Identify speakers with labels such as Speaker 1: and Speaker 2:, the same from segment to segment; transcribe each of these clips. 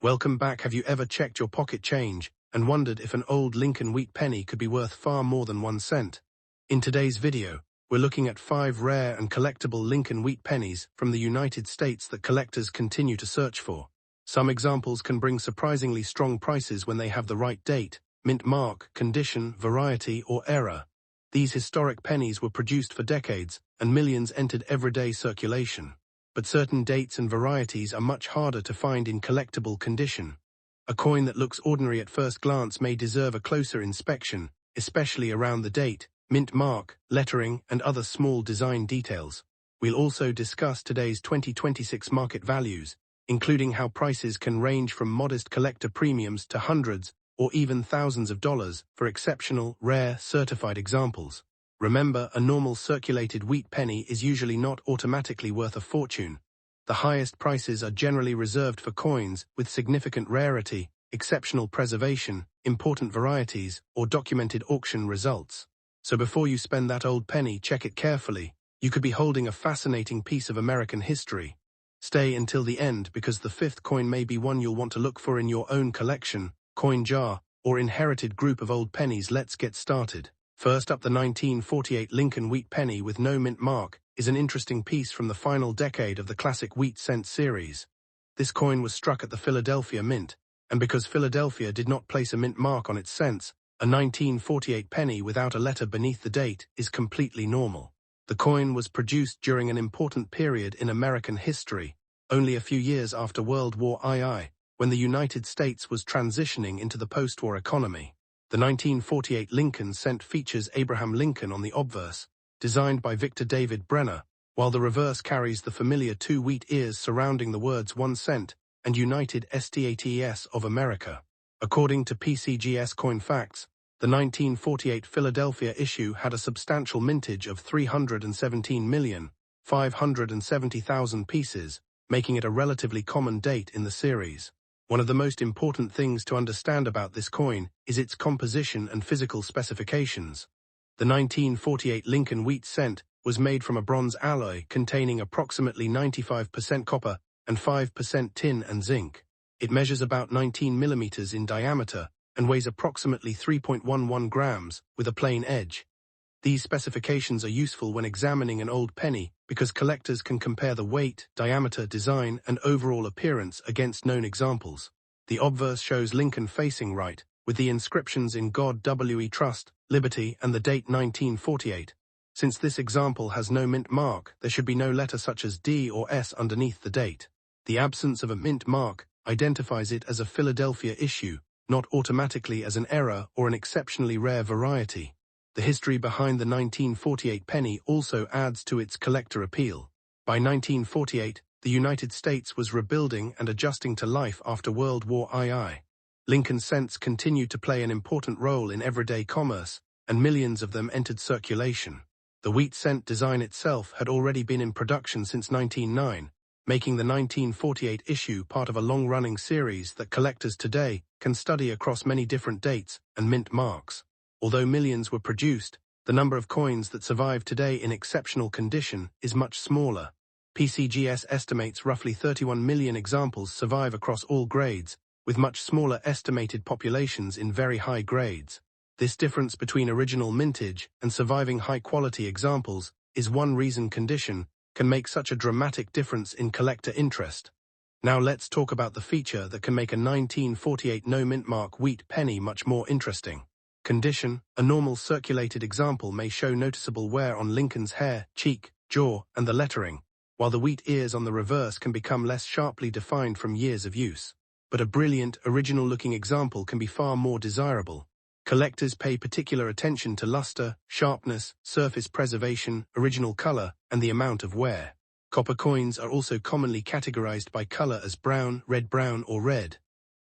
Speaker 1: Welcome back. Have you ever checked your pocket change and wondered if an old Lincoln Wheat penny could be worth far more than 1 cent? In today's video, we're looking at 5 rare and collectible Lincoln Wheat pennies from the United States that collectors continue to search for. Some examples can bring surprisingly strong prices when they have the right date, mint mark, condition, variety, or era. These historic pennies were produced for decades, and millions entered everyday circulation. But certain dates and varieties are much harder to find in collectible condition. A coin that looks ordinary at first glance may deserve a closer inspection, especially around the date, mint mark, lettering, and other small design details. We'll also discuss today's 2026 market values, including how prices can range from modest collector premiums to hundreds or even thousands of dollars for exceptional, rare, certified examples. Remember, a normal circulated wheat penny is usually not automatically worth a fortune. The highest prices are generally reserved for coins with significant rarity, exceptional preservation, important varieties, or documented auction results. So before you spend that old penny, check it carefully. You could be holding a fascinating piece of American history. Stay until the end because the 5th coin may be one you'll want to look for in your own collection, coin jar, or inherited group of old pennies. Let's get started. First up, the 1948 Lincoln Wheat Penny with no mint mark is an interesting piece from the final decade of the classic wheat cent series. This coin was struck at the Philadelphia Mint, and because Philadelphia did not place a mint mark on its cents, a 1948 penny without a letter beneath the date is completely normal. The coin was produced during an important period in American history, only a few years after World War II, when the United States was transitioning into the post-war economy. The 1948 Lincoln cent features Abraham Lincoln on the obverse, designed by Victor David Brenner, while the reverse carries the familiar 2 wheat ears surrounding the words 1 cent and United States of America. According to PCGS Coin Facts, the 1948 Philadelphia issue had a substantial mintage of 317,570,000 pieces, making it a relatively common date in the series. One of the most important things to understand about this coin is its composition and physical specifications. The 1948 Lincoln Wheat cent was made from a bronze alloy containing approximately 95% copper and 5% tin and zinc. It measures about 19 millimeters in diameter and weighs approximately 3.11 grams with a plain edge. These specifications are useful when examining an old penny because collectors can compare the weight, diameter, design, and overall appearance against known examples. The obverse shows Lincoln facing right, with the inscriptions in God We Trust, Liberty, and the date 1948. Since this example has no mint mark, there should be no letter such as D or S underneath the date. The absence of a mint mark identifies it as a Philadelphia issue, not automatically as an error or an exceptionally rare variety. The history behind the 1948 penny also adds to its collector appeal. By 1948, the United States was rebuilding and adjusting to life after World War II. Lincoln cents continued to play an important role in everyday commerce, and millions of them entered circulation. The wheat cent design itself had already been in production since 1909, making the 1948 issue part of a long-running series that collectors today can study across many different dates and mint marks. Although millions were produced, the number of coins that survive today in exceptional condition is much smaller. PCGS estimates roughly 31 million examples survive across all grades, with much smaller estimated populations in very high grades. This difference between original mintage and surviving high-quality examples is one reason condition can make such a dramatic difference in collector interest. Now let's talk about the feature that can make a 1948 no-mint mark wheat penny much more interesting. Condition: a normal circulated example may show noticeable wear on Lincoln's hair, cheek, jaw, and the lettering, while the wheat ears on the reverse can become less sharply defined from years of use. But a brilliant, original-looking example can be far more desirable. Collectors pay particular attention to luster, sharpness, surface preservation, original color, and the amount of wear. Copper coins are also commonly categorized by color as brown, red-brown, or red.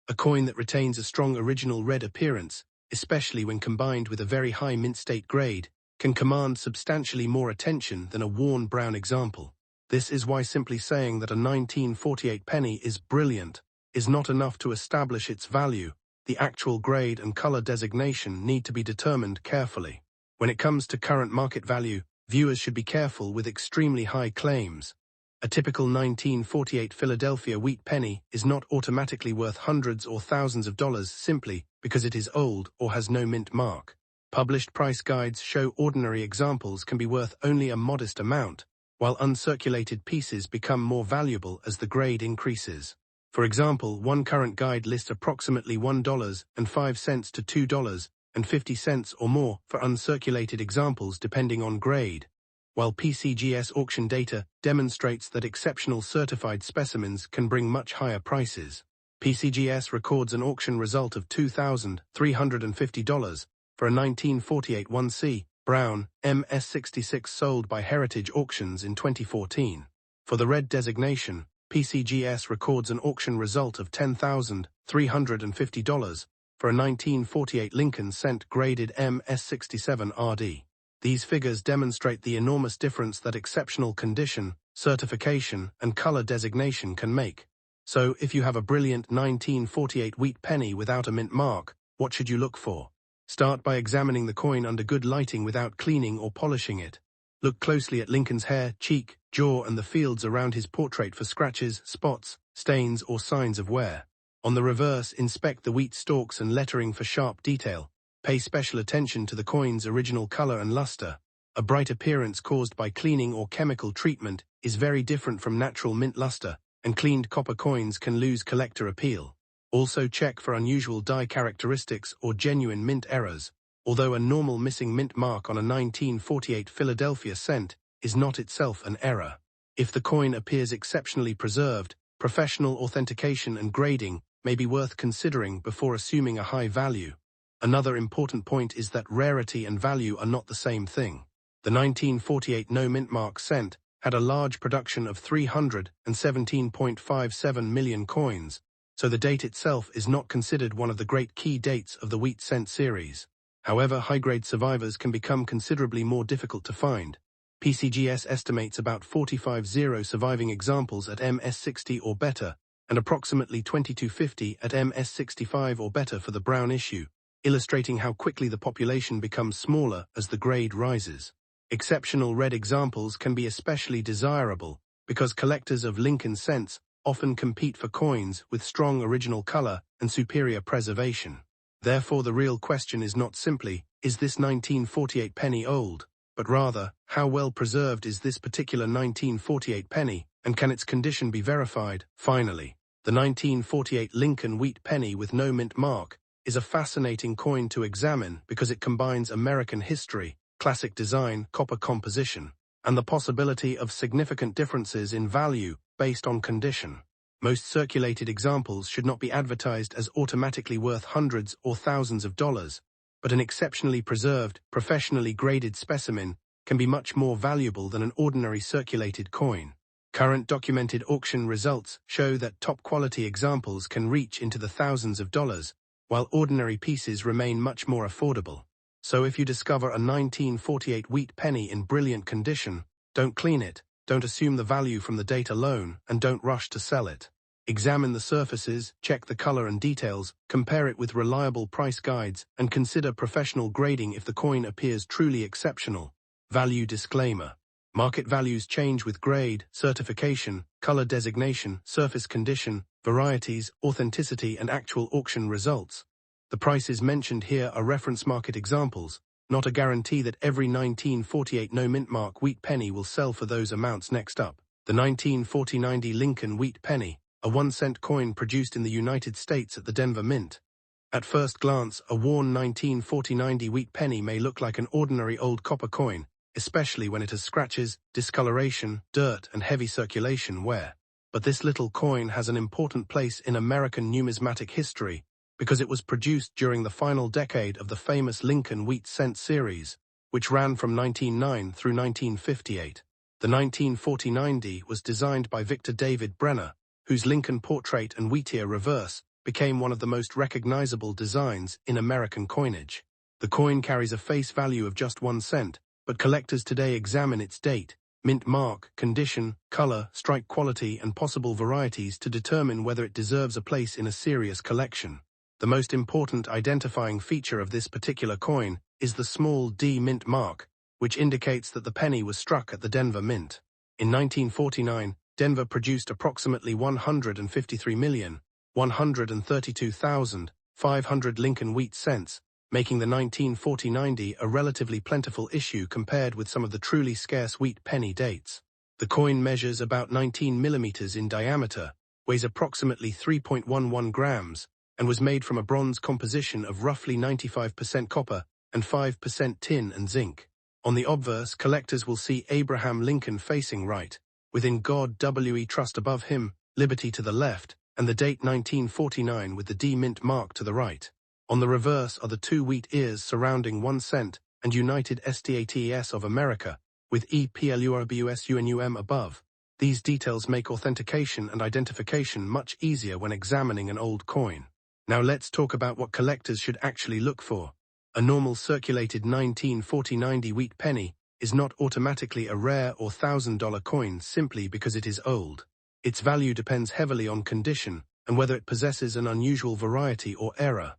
Speaker 1: A coin that retains a strong original red appearance, especially when combined with a very high mint state grade, can command substantially more attention than a worn brown example. This is why simply saying that a 1948 penny is brilliant is not enough to establish its value. The actual grade and color designation need to be determined carefully. When it comes to current market value, viewers should be careful with extremely high claims. A typical 1948 Philadelphia wheat penny is not automatically worth hundreds or thousands of dollars simply because it is old or has no mint mark. Published price guides show ordinary examples can be worth only a modest amount, while uncirculated pieces become more valuable as the grade increases. For example, one current guide lists approximately $1.05 to $2.50 or more for uncirculated examples depending on grade, while PCGS auction data demonstrates that exceptional certified specimens can bring much higher prices. PCGS records an auction result of $2,350 for a 1948 1C Brown MS66 sold by Heritage Auctions in 2014. For the red designation, PCGS records an auction result of $10,350 for a 1948 Lincoln Cent graded MS67 RD. These figures demonstrate the enormous difference that exceptional condition, certification, and color designation can make. So, if you have a brilliant 1948 wheat penny without a mint mark, what should you look for? Start by examining the coin under good lighting without cleaning or polishing it. Look closely at Lincoln's hair, cheek, jaw, and the fields around his portrait for scratches, spots, stains, or signs of wear. On the reverse, inspect the wheat stalks and lettering for sharp detail. Pay special attention to the coin's original color and luster. A bright appearance caused by cleaning or chemical treatment is very different from natural mint luster, and cleaned copper coins can lose collector appeal. Also check for unusual die characteristics or genuine mint errors. Although a normal missing mint mark on a 1948 Philadelphia cent is not itself an error. If the coin appears exceptionally preserved, professional authentication and grading may be worth considering before assuming a high value. Another important point is that rarity and value are not the same thing. The 1948 no mint mark cent had a large production of 317.57 million coins, so the date itself is not considered one of the great key dates of the wheat cent series. However, high-grade survivors can become considerably more difficult to find. PCGS estimates about 45 surviving examples at MS60 or better, and approximately 2250 at MS65 or better for the brown issue, illustrating how quickly the population becomes smaller as the grade rises. Exceptional red examples can be especially desirable because collectors of Lincoln cents often compete for coins with strong original color and superior preservation. Therefore, the real question is not simply, is this 1948 penny old, but rather, how well preserved is this particular 1948 penny, and can its condition be verified? Finally, the 1948 Lincoln Wheat Penny with no mint mark is a fascinating coin to examine because it combines American history, classic design, copper composition, and the possibility of significant differences in value based on condition. Most circulated examples should not be advertised as automatically worth hundreds or thousands of dollars, but an exceptionally preserved, professionally graded specimen can be much more valuable than an ordinary circulated coin. Current documented auction results show that top-quality examples can reach into the thousands of dollars, while ordinary pieces remain much more affordable. So if you discover a 1948 wheat penny in brilliant condition, don't clean it, don't assume the value from the date alone, and don't rush to sell it. Examine the surfaces, check the color and details, compare it with reliable price guides, and consider professional grading if the coin appears truly exceptional. Value disclaimer. Market values change with grade, certification, color designation, surface condition, varieties, authenticity, and actual auction results. The prices mentioned here are reference market examples, not a guarantee that every 1948 no mint mark wheat penny will sell for those amounts. Next up, the 1940-90 Lincoln Wheat Penny, a 1-cent coin produced in the United States at the Denver Mint. At first glance, a worn 1940-90 wheat penny may look like an ordinary old copper coin, especially when it has scratches, discoloration, dirt, and heavy circulation wear. But this little coin has an important place in American numismatic history because it was produced during the final decade of the famous Lincoln Wheat Cent series, which ran from 1909 through 1958. The 1940-90 was designed by Victor David Brenner, whose Lincoln portrait and wheatear reverse became one of the most recognizable designs in American coinage. The coin carries a face value of just 1 cent, but collectors today examine its date, mint mark, condition, color, strike quality, and possible varieties to determine whether it deserves a place in a serious collection. The most important identifying feature of this particular coin is the small D mint mark, which indicates that the penny was struck at the Denver Mint. In 1949, Denver produced approximately 153,132,500 Lincoln Wheat cents, making the 1940-90 a relatively plentiful issue compared with some of the truly scarce wheat penny dates. The coin measures about 19 millimeters in diameter, weighs approximately 3.11 grams, and was made from a bronze composition of roughly 95% copper and 5% tin and zinc. On the obverse, collectors will see Abraham Lincoln facing right, within God we trust above him, liberty to the left, and the date 1949 with the D mint mark to the right. On the reverse are the two wheat ears surrounding 1 cent and United States of America, with EPLURBUSUNUM above. These details make authentication and identification much easier when examining an old coin. Now let's talk about what collectors should actually look for. A normal circulated 1940-90 wheat penny is not automatically a rare or $1,000 coin simply because it is old. Its value depends heavily on condition and whether it possesses an unusual variety or error.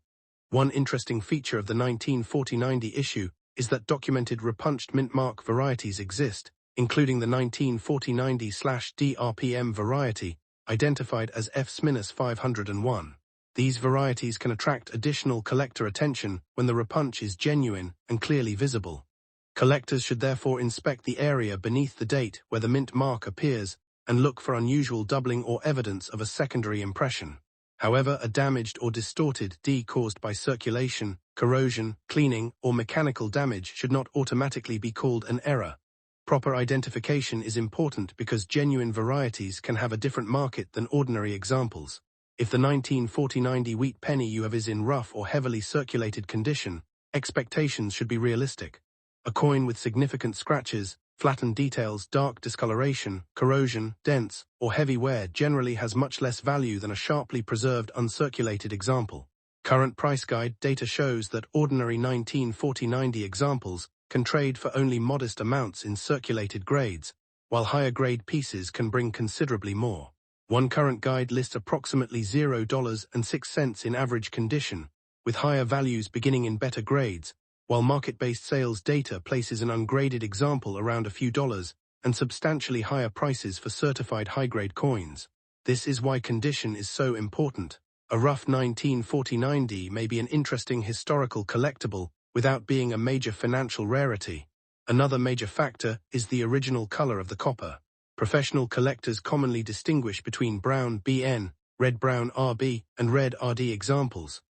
Speaker 1: One interesting feature of the 1940-90 issue is that documented repunched mint mark varieties exist, including the 1940-90/DRPM variety, identified as F-501. These varieties can attract additional collector attention when the repunch is genuine and clearly visible. Collectors should therefore inspect the area beneath the date where the mint mark appears and look for unusual doubling or evidence of a secondary impression. However, a damaged or distorted D caused by circulation, corrosion, cleaning, or mechanical damage should not automatically be called an error. Proper identification is important because genuine varieties can have a different market than ordinary examples. If the 1940-90 wheat penny you have is in rough or heavily circulated condition, expectations should be realistic. A coin with significant scratches, flattened details, dark discoloration, corrosion, dents, or heavy wear generally has much less value than a sharply preserved uncirculated example. Current price guide data shows that ordinary 1940-90 examples can trade for only modest amounts in circulated grades, while higher grade pieces can bring considerably more. One current guide lists approximately $0.06 in average condition, with higher values beginning in better grades, while market-based sales data places an ungraded example around a few dollars and substantially higher prices for certified high-grade coins. This is why condition is so important. A rough 1940-90 may be an interesting historical collectible without being a major financial rarity. Another major factor is the original color of the copper. Professional collectors commonly distinguish between brown BN, red-brown RB, and red RD examples.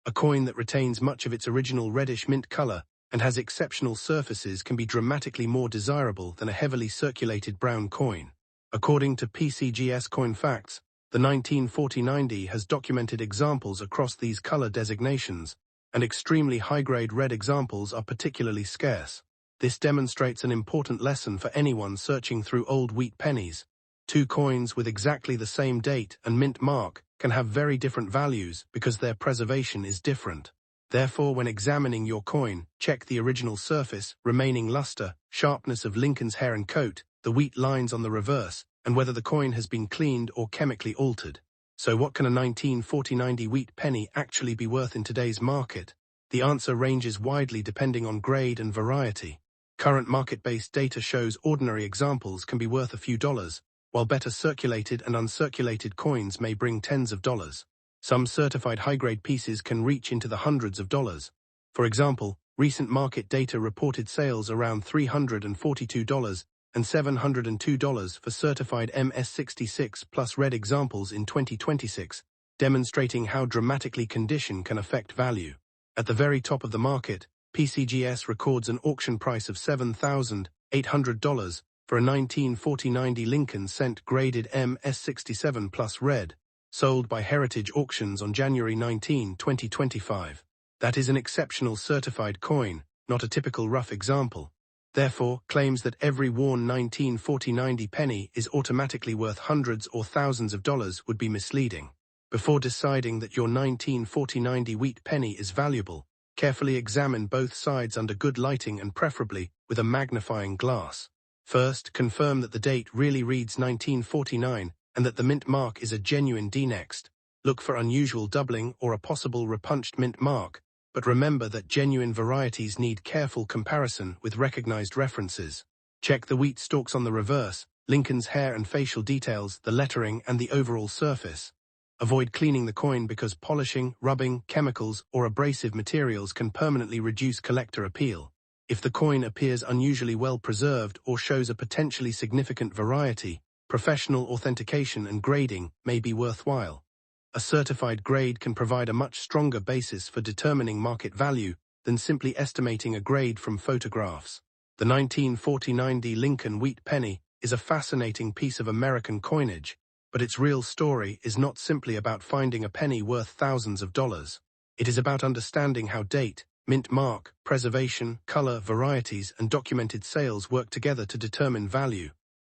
Speaker 1: A coin that retains much of its original reddish mint color and has exceptional surfaces can be dramatically more desirable than a heavily circulated brown coin. According to PCGS Coin Facts, the 1940-90 has documented examples across these color designations, and extremely high-grade red examples are particularly scarce. This demonstrates an important lesson for anyone searching through old wheat pennies. Two coins with exactly the same date and mint mark can have very different values because their preservation is different. Therefore, when examining your coin, check the original surface, remaining luster, sharpness of Lincoln's hair and coat, the wheat lines on the reverse, and whether the coin has been cleaned or chemically altered. So what can a 1940-90 wheat penny actually be worth in today's market? The answer ranges widely depending on grade and variety. Current market-based data shows ordinary examples can be worth a few dollars, while better circulated and uncirculated coins may bring tens of dollars. Some certified high-grade pieces can reach into the hundreds of dollars. For example, recent market data reported sales around $342 and $702 for certified MS66 plus red examples in 2026, demonstrating how dramatically condition can affect value. At the very top of the market, PCGS records an auction price of $7,800 for a 1940-90 Lincoln cent graded MS67 plus red, sold by Heritage Auctions on January 19, 2025. That is an exceptional certified coin, not a typical rough example. Therefore, claims that every worn 1940-90 penny is automatically worth hundreds or thousands of dollars would be misleading. Before deciding that your 1940-90 wheat penny is valuable, carefully examine both sides under good lighting and preferably with a magnifying glass. First, confirm that the date really reads 1949 and that the mint mark is a genuine D. Next, look for unusual doubling or a possible repunched mint mark, but remember that genuine varieties need careful comparison with recognized references. Check the wheat stalks on the reverse, Lincoln's hair and facial details, the lettering, and the overall surface. Avoid cleaning the coin because polishing, rubbing, chemicals, or abrasive materials can permanently reduce collector appeal. If the coin appears unusually well preserved or shows a potentially significant variety, professional authentication and grading may be worthwhile. A certified grade can provide a much stronger basis for determining market value than simply estimating a grade from photographs. The 1949 Lincoln Wheat Penny is a fascinating piece of American coinage, but its real story is not simply about finding a penny worth thousands of dollars. It is about understanding how date, mint mark, preservation, color, varieties, and documented sales work together to determine value.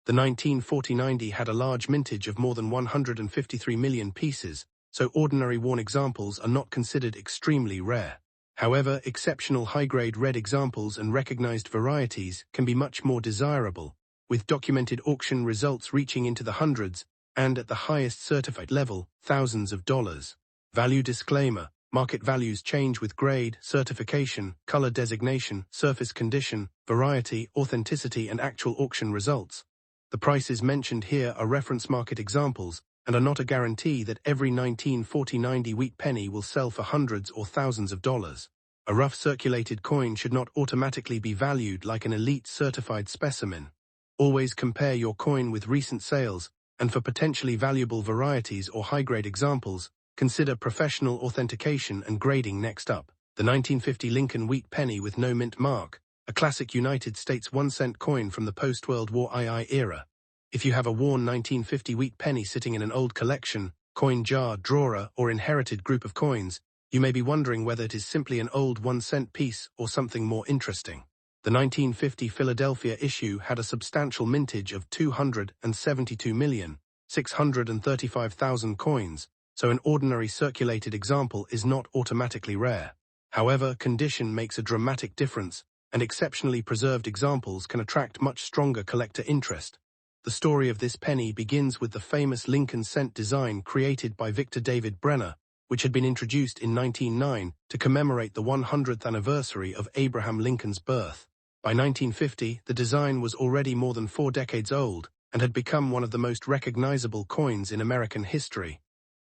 Speaker 1: The 1949 had a large mintage of more than 153 million pieces, so ordinary worn examples are not considered extremely rare. However, exceptional high-grade red examples and recognized varieties can be much more desirable, with documented auction results reaching into the hundreds, and at the highest certified level, thousands of dollars. Value disclaimer: market values change with grade, certification, color designation, surface condition, variety, authenticity, and actual auction results. The prices mentioned here are reference market examples and are not a guarantee that every 1949 wheat penny will sell for hundreds or thousands of dollars. A rough circulated coin should not automatically be valued like an elite certified specimen. Always compare your coin with recent sales, and for potentially valuable varieties or high-grade examples, consider professional authentication and grading next up. The 1950 Lincoln Wheat Penny with no mint mark, a classic United States 1-cent coin from the post-World War II era. If you have a worn 1950 wheat penny sitting in an old collection, coin jar, drawer, or inherited group of coins, you may be wondering whether it is simply an old 1-cent piece or something more interesting. The 1950 Philadelphia issue had a substantial mintage of 272,635,000 coins, so an ordinary circulated example is not automatically rare. However, condition makes a dramatic difference, and exceptionally preserved examples can attract much stronger collector interest. The story of this penny begins with the famous Lincoln cent design created by Victor David Brenner, which had been introduced in 1909 to commemorate the 100th anniversary of Abraham Lincoln's birth. By 1950, the design was already more than 4 decades old and had become one of the most recognizable coins in American history.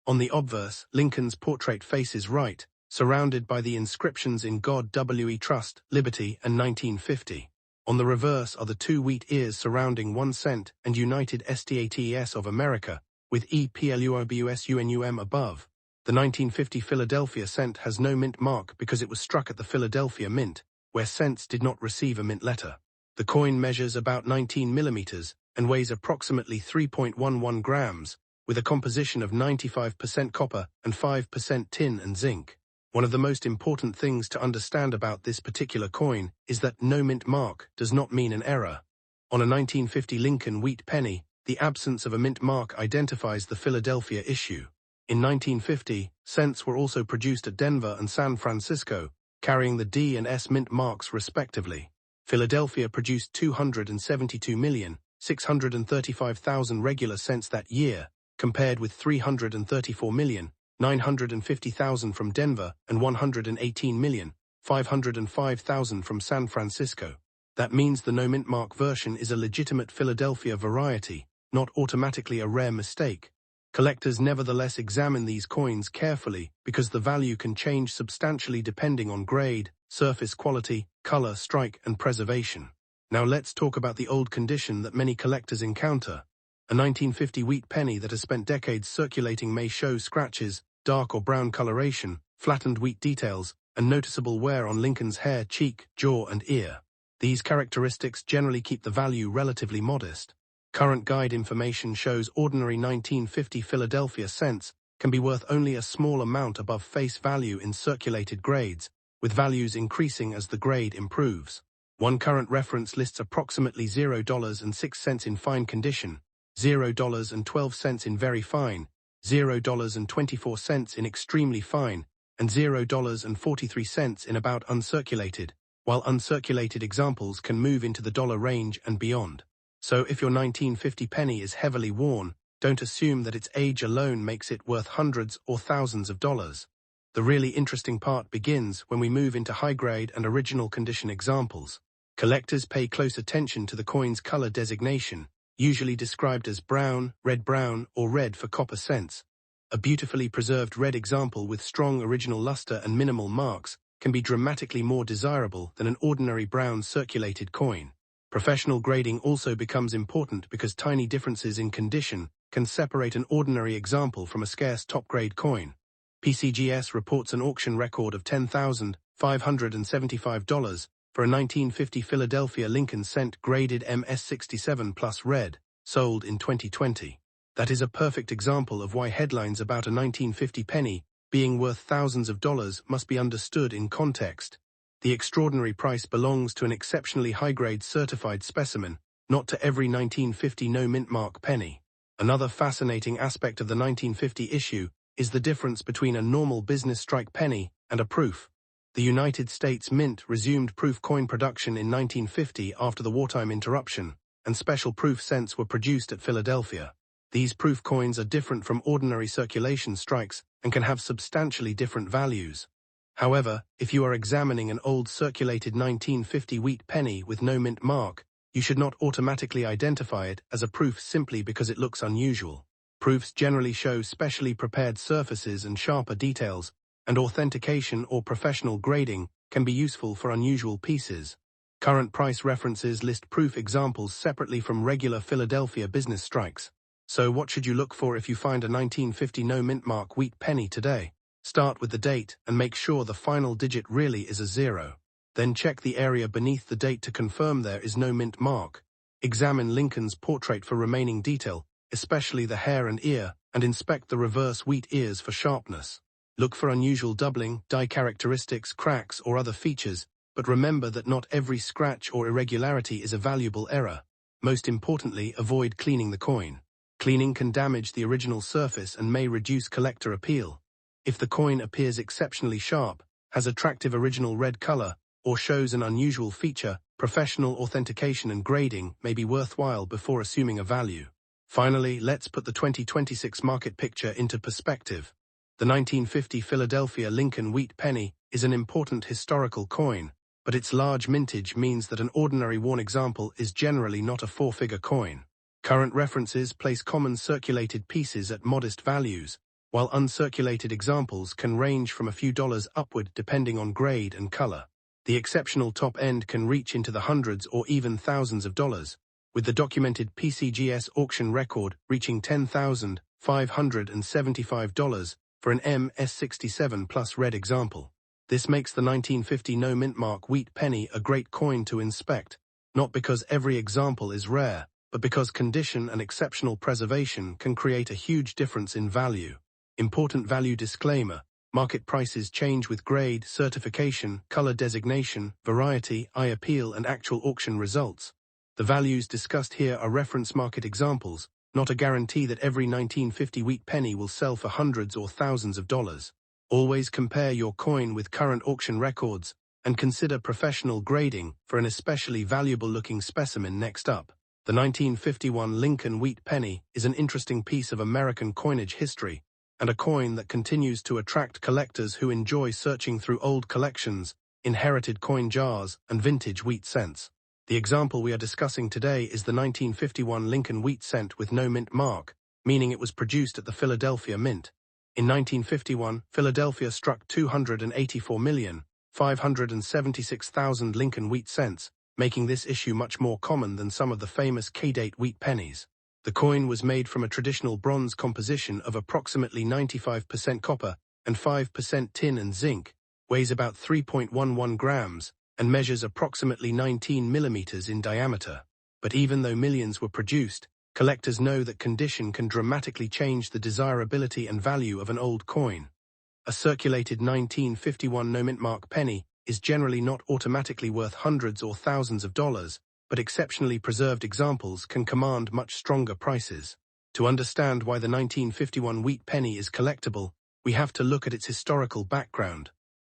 Speaker 1: On the obverse, Lincoln's portrait faces right, surrounded by the inscriptions "In God We Trust," "Liberty," and 1950. On the reverse are the 2 wheat ears surrounding 1 cent and United States of America, with EPLUOBUSUNUM above. The 1950 Philadelphia cent has no mint mark because it was struck at the Philadelphia Mint, where cents did not receive a mint letter. The coin measures about 19 millimeters and weighs approximately 3.11 grams, with a composition of 95% copper and 5% tin and zinc. One of the most important things to understand about this particular coin is that no mint mark does not mean an error. On a 1950 Lincoln Wheat Penny, the absence of a mint mark identifies the Philadelphia issue. In 1950, cents were also produced at Denver and San Francisco, carrying the D and S mint marks respectively. Philadelphia produced 272,635,000 regular cents that year, compared with 334,950,000 from Denver and 118,505,000 from San Francisco. That means the no mint mark version is a legitimate Philadelphia variety, not automatically a rare mistake. Collectors nevertheless examine these coins carefully because the value can change substantially depending on grade, surface quality, color, strike, and preservation. Now let's talk about the old condition that many collectors encounter. A 1950 wheat penny that has spent decades circulating may show scratches, dark or brown coloration, flattened wheat details, and noticeable wear on Lincoln's hair, cheek, jaw, and ear. These characteristics generally keep the value relatively modest. Current guide information shows ordinary 1950 Philadelphia cents can be worth only a small amount above face value in circulated grades, with values increasing as the grade improves. One current reference lists approximately $0.06 in fine condition, $0.12 in very fine, $0.24 in extremely fine, and $0.43 in about uncirculated, while uncirculated examples can move into the dollar range and beyond. So if your 1950 penny is heavily worn, don't assume that its age alone makes it worth hundreds or thousands of dollars. The really interesting part begins when we move into high-grade and original condition examples. Collectors pay close attention to the coin's color designation, usually described as brown, or red for copper cents. A beautifully preserved red example with strong original luster and minimal marks can be dramatically more desirable than an ordinary brown circulated coin. Professional grading also becomes important because tiny differences in condition can separate an ordinary example from a scarce top-grade coin. PCGS reports an auction record of $10,575 for a 1950 Philadelphia Lincoln Cent graded MS67 plus red, sold in 2020. That is a perfect example of why headlines about a 1950 penny being worth thousands of dollars must be understood in context. The extraordinary price belongs to an exceptionally high-grade certified specimen, not to every 1950 no-mint mark penny. Another fascinating aspect of the 1950 issue is the difference between a normal business strike penny and a proof. The United States Mint resumed proof coin production in 1950 after the wartime interruption, and special proof cents were produced at Philadelphia. These proof coins are different from ordinary circulation strikes and can have substantially different values. However, if you are examining an old circulated 1950 wheat penny with no mint mark, you should not automatically identify it as a proof simply because it looks unusual. Proofs generally show specially prepared surfaces and sharper details, and authentication or professional grading can be useful for unusual pieces. Current price references list proof examples separately from regular Philadelphia business strikes. So what should you look for if you find a 1950 no mint mark wheat penny today? Start with the date and make sure the final digit really is a 0. Then check the area beneath the date to confirm there is no mint mark. Examine Lincoln's portrait for remaining detail, especially the hair and ear, and inspect the reverse wheat ears for sharpness. Look for unusual doubling, die characteristics, cracks, or other features, but remember that not every scratch or irregularity is a valuable error. Most importantly, avoid cleaning the coin. Cleaning can damage the original surface and may reduce collector appeal. If the coin appears exceptionally sharp, has attractive original red color, or shows an unusual feature, professional authentication and grading may be worthwhile before assuming a value. Finally, let's put the 2026 market picture into perspective. The 1950 Philadelphia Lincoln Wheat Penny is an important historical coin, but its large mintage means that an ordinary worn example is generally not a four-figure coin. Current references place common circulated pieces at modest values, while uncirculated examples can range from a few dollars upward depending on grade and color. The exceptional top end can reach into the hundreds or even thousands of dollars, with the documented PCGS auction record reaching $10,575 for an MS67 plus red example. This makes the 1950 no mint mark wheat penny a great coin to inspect, not because every example is rare, but because condition and exceptional preservation can create a huge difference in value. Important value disclaimer: market prices change with grade, certification, color designation, variety, eye appeal, and actual auction results. The values discussed here are reference market examples, not a guarantee that every 1950 wheat penny will sell for hundreds or thousands of dollars. Always compare your coin with current auction records, and consider professional grading for an especially valuable-looking specimen next up. The 1951 Lincoln Wheat Penny is an interesting piece of American coinage history, and a coin that continues to attract collectors who enjoy searching through old collections, inherited coin jars, and vintage wheat cents. The example we are discussing today is the 1951 Lincoln Wheat Cent with no mint mark, meaning it was produced at the Philadelphia Mint. In 1951, Philadelphia struck 284,576,000 Lincoln Wheat Cents, making this issue much more common than some of the famous K-date wheat pennies. The coin was made from a traditional bronze composition of approximately 95% copper and 5% tin and zinc, weighs about 3.11 grams, and measures approximately 19 millimeters in diameter. But even though millions were produced, collectors know that condition can dramatically change the desirability and value of an old coin. A circulated 1951 no mint mark penny is generally not automatically worth hundreds or thousands of dollars, but exceptionally preserved examples can command much stronger prices. To understand why the 1951 wheat penny is collectible, we have to look at its historical background.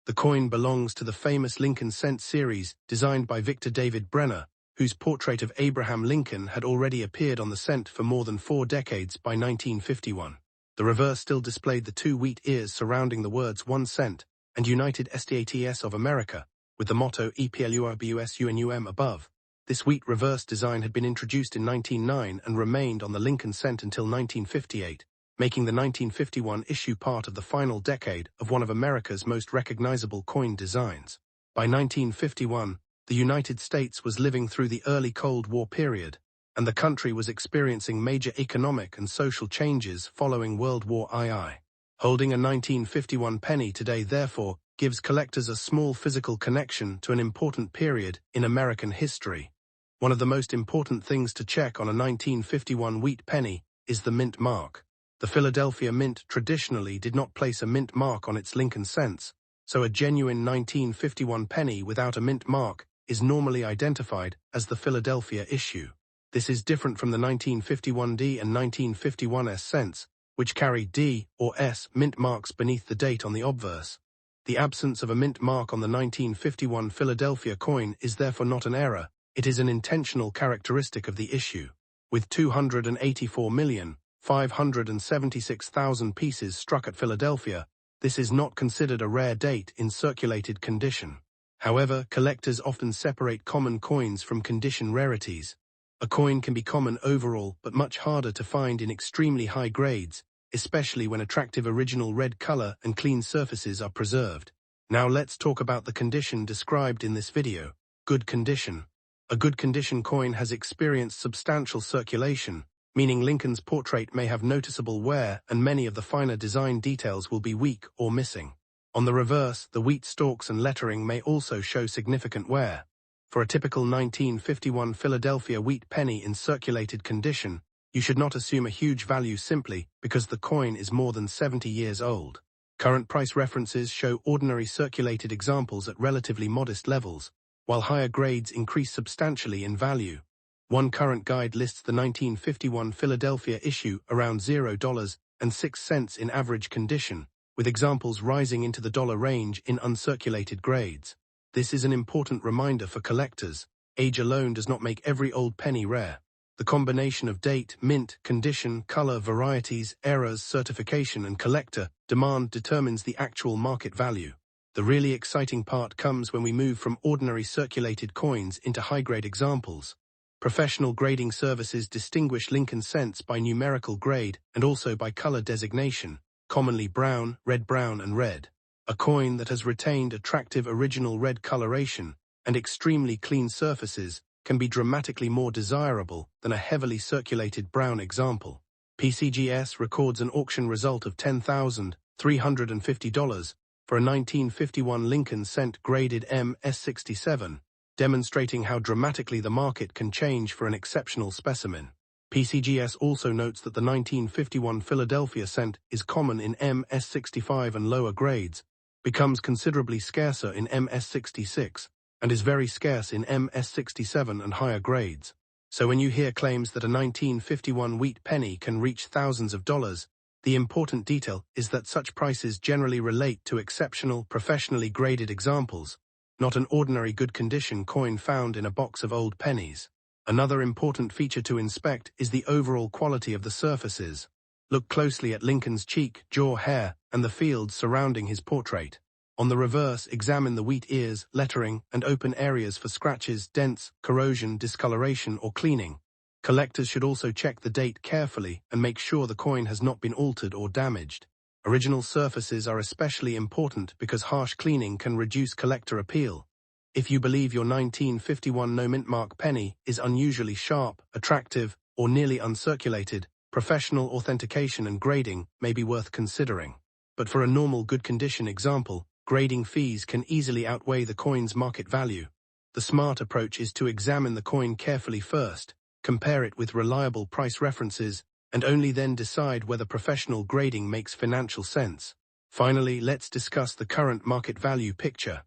Speaker 1: The coin belongs to the famous Lincoln Cent series designed by Victor David Brenner, whose portrait of Abraham Lincoln had already appeared on the cent for more than 4 decades by 1951. The reverse still displayed the 2 wheat ears surrounding the words 1 cent and United States of America, with the motto EPLURBUSUNUM above. This wheat reverse design had been introduced in 1909 and remained on the Lincoln cent until 1958, making the 1951 issue part of the final decade of one of America's most recognizable coin designs. By 1951, the United States was living through the early Cold War period, and the country was experiencing major economic and social changes following World War II. Holding a 1951 penny today, therefore, gives collectors a small physical connection to an important period in American history. One of the most important things to check on a 1951 wheat penny is the mint mark. The Philadelphia Mint traditionally did not place a mint mark on its Lincoln cents, so a genuine 1951 penny without a mint mark is normally identified as the Philadelphia issue. This is different from the 1951D and 1951S cents, which carry D or S mint marks beneath the date on the obverse. The absence of a mint mark on the 1951 Philadelphia coin is therefore not an error, it is an intentional characteristic of the issue. With 284,576,000 pieces struck at Philadelphia, this is not considered a rare date in circulated condition. However, collectors often separate common coins from condition rarities. A coin can be common overall but much harder to find in extremely high grades, especially when attractive original red color and clean surfaces are preserved. Now let's talk about the condition described in this video. Good condition. A good condition coin has experienced substantial circulation, meaning Lincoln's portrait may have noticeable wear and many of the finer design details will be weak or missing. On the reverse, the wheat stalks and lettering may also show significant wear. For a typical 1951 Philadelphia wheat penny in circulated condition, you should not assume a huge value simply because the coin is more than 70 years old. Current price references show ordinary circulated examples at relatively modest levels, while higher grades increase substantially in value. One current guide lists the 1951 Philadelphia issue around $0.06 in average condition, with examples rising into the dollar range in uncirculated grades. This is an important reminder for collectors. Age alone does not make every old penny rare. The combination of date, mint, condition, color, varieties, eras, certification, and collector demand determines the actual market value. The really exciting part comes when we move from ordinary circulated coins into high-grade examples. Professional grading services distinguish Lincoln cents by numerical grade and also by color designation, commonly brown, red-brown, and red. A coin that has retained attractive original red coloration and extremely clean surfaces can be dramatically more desirable than a heavily circulated brown example. PCGS records an auction result of $10,350 for a 1951 Lincoln cent graded MS67, demonstrating how dramatically the market can change for an exceptional specimen. PCGS also notes that the 1951 Philadelphia cent is common in MS65 and lower grades, becomes considerably scarcer in MS66, and is very scarce in MS67 and higher grades. So when you hear claims that a 1951 wheat penny can reach thousands of dollars, the important detail is that such prices generally relate to exceptional, professionally graded examples, not an ordinary good condition coin found in a box of old pennies. Another important feature to inspect is the overall quality of the surfaces. Look closely at Lincoln's cheek, jaw, hair, and the fields surrounding his portrait. On the reverse, examine the wheat ears, lettering, and open areas for scratches, dents, corrosion, discoloration, or cleaning. Collectors should also check the date carefully and make sure the coin has not been altered or damaged. Original surfaces are especially important because harsh cleaning can reduce collector appeal. If you believe your 1951 no-mint mark penny is unusually sharp, attractive, or nearly uncirculated, professional authentication and grading may be worth considering. But for a normal good condition example, grading fees can easily outweigh the coin's market value. The smart approach is to examine the coin carefully first, compare it with reliable price references, and only then decide whether professional grading makes financial sense. Finally, let's discuss the current market value picture.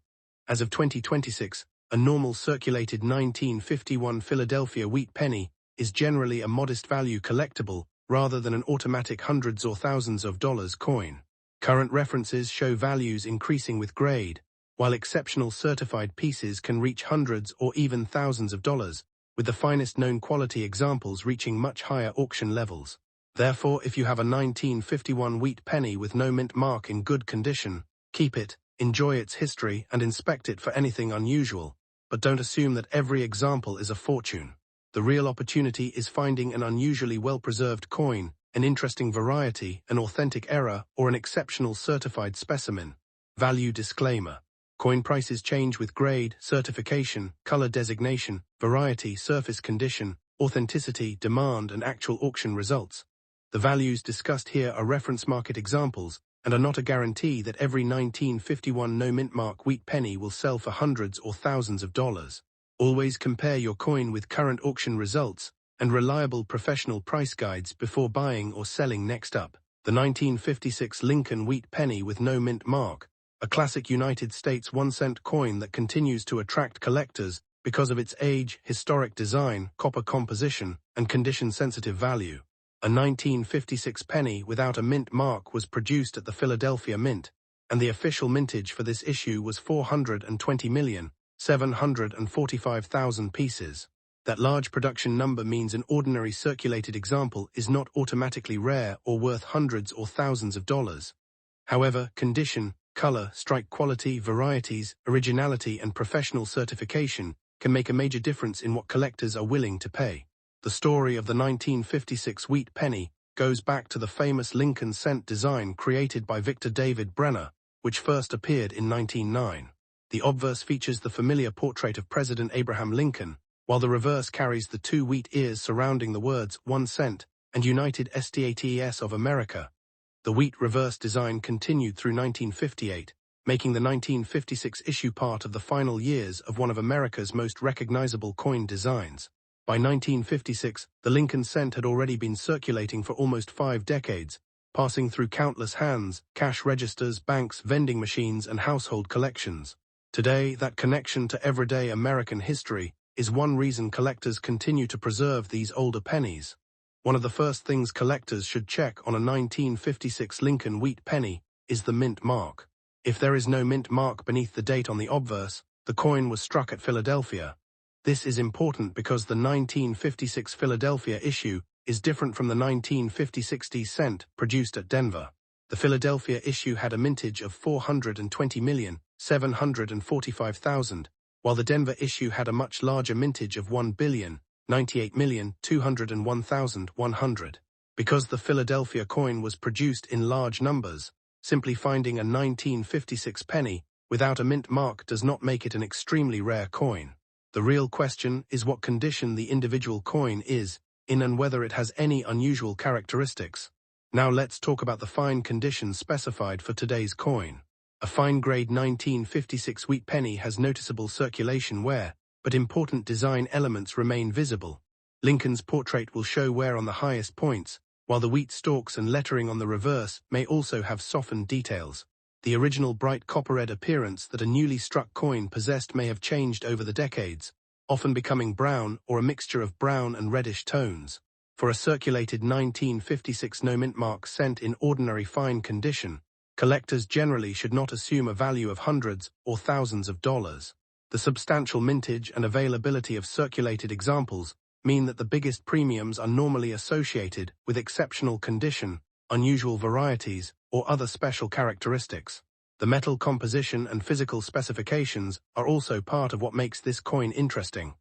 Speaker 1: As of 2026, a normal circulated 1951 Philadelphia wheat penny is generally a modest value collectible rather than an automatic hundreds or thousands of dollars coin. Current references show values increasing with grade, while exceptional certified pieces can reach hundreds or even thousands of dollars, with the finest known quality examples reaching much higher auction levels. Therefore, if you have a 1951 wheat penny with no mint mark in good condition, keep it, enjoy its history, and inspect it for anything unusual. but don't assume that every example is a fortune. The real opportunity is finding an unusually well-preserved coin, an interesting variety, an authentic error, or an exceptional certified specimen. Value disclaimer. Coin prices change with grade, certification, color designation, variety, surface condition, authenticity, demand, and actual auction results. The values discussed here are reference market examples and are not a guarantee that every 1951 no-mint mark wheat penny will sell for hundreds or thousands of dollars. Always compare your coin with current auction results and reliable professional price guides before buying or selling. Next up, the 1956 Lincoln Wheat Penny with no mint mark, a classic United States 1-cent coin that continues to attract collectors because of its age, historic design, copper composition, and condition-sensitive value. A 1956 penny without a mint mark was produced at the Philadelphia Mint, and the official mintage for this issue was 420,745,000 pieces. That large production number means an ordinary circulated example is not automatically rare or worth hundreds or thousands of dollars. However, condition, color, strike quality, varieties, originality, and professional certification can make a major difference in what collectors are willing to pay. The story of the 1956 wheat penny goes back to the famous Lincoln cent design created by Victor David Brenner, which first appeared in 1909. The obverse features the familiar portrait of President Abraham Lincoln, while the reverse carries the two wheat ears surrounding the words 1 cent and United States of America. The wheat reverse design continued through 1958, making the 1956 issue part of the final years of one of America's most recognizable coin designs. By 1956, the Lincoln cent had already been circulating for almost 5 decades, passing through countless hands, cash registers, banks, vending machines, and household collections. Today, that connection to everyday American history is one reason collectors continue to preserve these older pennies. One of the first things collectors should check on a 1956 Lincoln Wheat Penny is the mint mark. If there is no mint mark beneath the date on the obverse, the coin was struck at Philadelphia. This is important because the 1956 Philadelphia issue is different from the 1956 cent produced at Denver. The Philadelphia issue had a mintage of 420,745,000, while the Denver issue had a much larger mintage of 1,098,201,100. Because the Philadelphia coin was produced in large numbers, simply finding a 1956 penny without a mint mark does not make it an extremely rare coin. The real question is what condition the individual coin is in and whether it has any unusual characteristics. Now let's talk about the fine conditions specified for today's coin. A fine-grade 1956 wheat penny has noticeable circulation wear, but important design elements remain visible. Lincoln's portrait will show wear on the highest points, while the wheat stalks and lettering on the reverse may also have softened details. The original bright copper-red appearance that a newly struck coin possessed may have changed over the decades, often becoming brown or a mixture of brown and reddish tones. For a circulated 1956 no-mint mark cent in ordinary fine condition, collectors generally should not assume a value of hundreds or thousands of dollars. The substantial mintage and availability of circulated examples mean that the biggest premiums are normally associated with exceptional condition, unusual varieties, or other special characteristics. The metal composition and physical specifications are also part of what makes this coin interesting.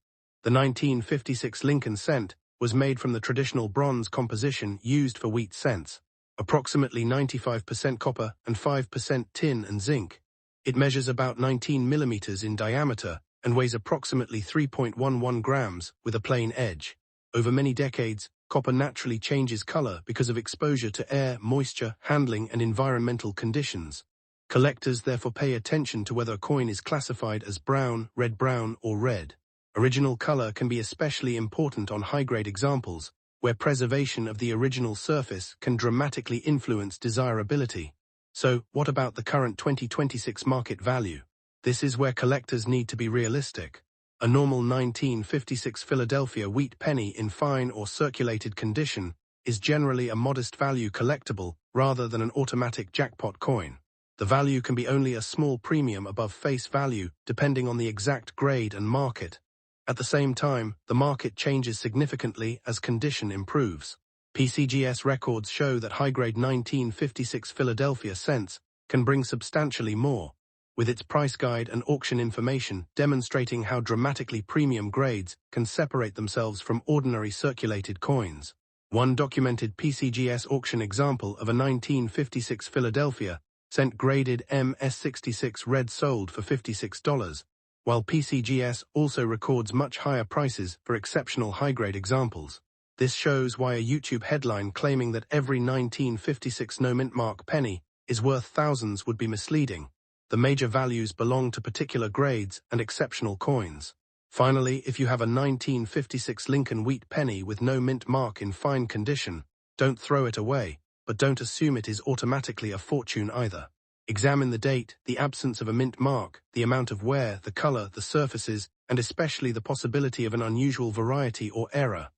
Speaker 1: The 1956 Lincoln cent was made from the traditional bronze composition used for wheat cents, approximately 95% copper and 5% tin and zinc. It measures about 19 millimeters in diameter and weighs approximately 3.11 grams with a plain edge. Over many decades, copper naturally changes color because of exposure to air, moisture, handling, and environmental conditions. Collectors therefore pay attention to whether a coin is classified as brown, red-brown, or red. Original color can be especially important on high-grade examples, where preservation of the original surface can dramatically influence desirability. So, what about the current 2026 market value? This is where collectors need to be realistic. A normal 1956 Philadelphia wheat penny in fine or circulated condition is generally a modest value collectible rather than an automatic jackpot coin. The value can be only a small premium above face value depending on the exact grade and market. At the same time, the market changes significantly as condition improves. PCGS records show that high-grade 1956 Philadelphia cents can bring substantially more. with its price guide and auction information demonstrating how dramatically premium grades can separate themselves from ordinary circulated coins. One documented PCGS auction example of a 1956 Philadelphia cent graded MS66 red sold for $56, while PCGS also records much higher prices for exceptional high-grade examples. This shows why a YouTube headline claiming that every 1956 no-mint mark penny is worth thousands would be misleading. The major values belong to particular grades and exceptional coins. Finally, if you have a 1956 Lincoln Wheat Penny with no mint mark in fine condition, don't throw it away, but don't assume it is automatically a fortune either. Examine the date, the absence of a mint mark, the amount of wear, the color, the surfaces, and especially the possibility of an unusual variety or error.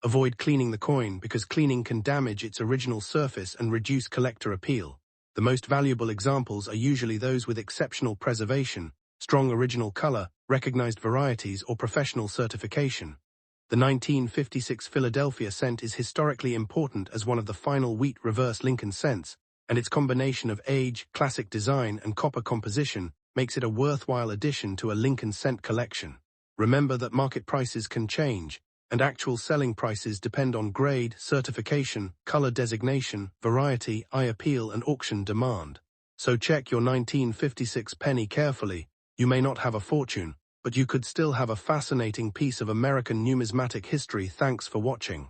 Speaker 1: Avoid cleaning the coin because cleaning can damage its original surface and reduce collector appeal. The most valuable examples are usually those with exceptional preservation, strong original color, recognized varieties, or professional certification. The 1956 Philadelphia cent is historically important as one of the final wheat reverse Lincoln cents, and its combination of age, classic design, and copper composition makes it a worthwhile addition to a Lincoln cent collection. Remember that market prices can change, and actual selling prices depend on grade, certification, color designation, variety, eye appeal, and auction demand. So check your 1956 penny carefully. You may not have a fortune, but you could still have a fascinating piece of American numismatic history. Thanks for watching.